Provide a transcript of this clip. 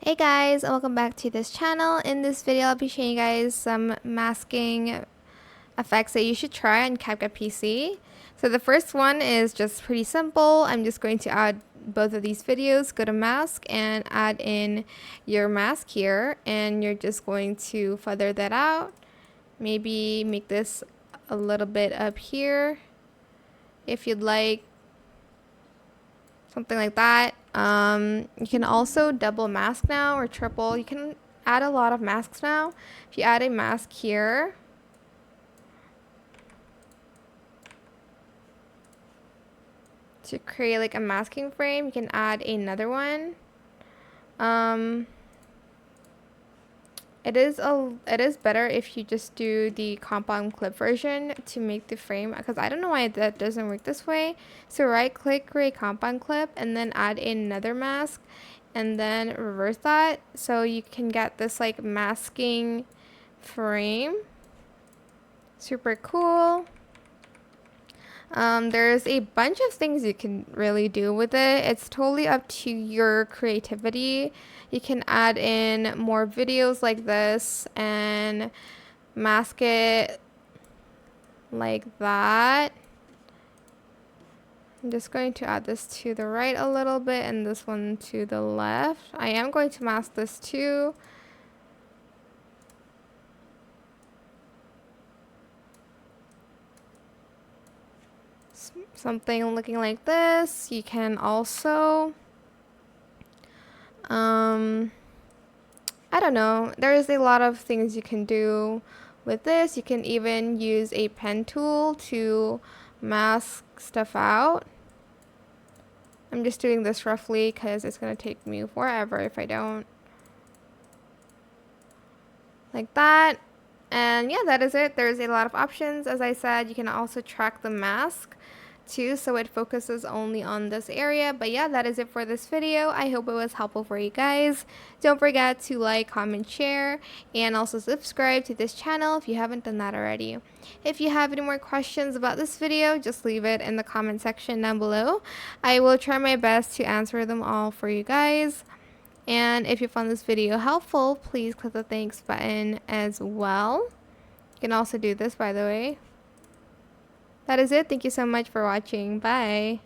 Hey guys, and welcome back to this channel. In this video, I'll be showing you guys some masking effects that you should try on CapCut PC. So the first one is just pretty simple. I'm just going to add both of these videos, go to mask and add in your mask here, and you're just going to feather that out. Maybe make this a little bit up here if you'd like. Something like that. You can also double mask now or triple. You can add a lot of masks now. If you add a mask here, to create like a masking frame, you can add another one. It is better if you just do the compound clip version to make the frame, because I don't know why that doesn't work this way. So right click, create compound clip, and then add in another mask, and then reverse that so you can get this like masking frame. Super cool. There's a bunch of things you can really do with it. It's totally up to your creativity. You can add in more videos like this and mask it like that. I'm just going to add this to the right a little bit and this one to the left. I am going to mask this too. Something looking like this. You can also I don't know, there's a lot of things you can do with this. You can even use a pen tool to mask stuff out. I'm just doing this roughly because it's going to take me forever if I don't. Like that. And yeah, that is it. There's a lot of options. As I said, you can also track the mask too, so it focuses only on this area. But yeah, that is it for this video. I hope it was helpful for you guys. Don't forget to like, comment, share, and also subscribe to this channel if you haven't done that already. If you have any more questions about this video, just leave it in the comment section down below. I will try my best to answer them all for you guys. And if you found this video helpful, please click the thanks button as well. You can also do this, by the way. That is it. Thank you so much for watching. Bye.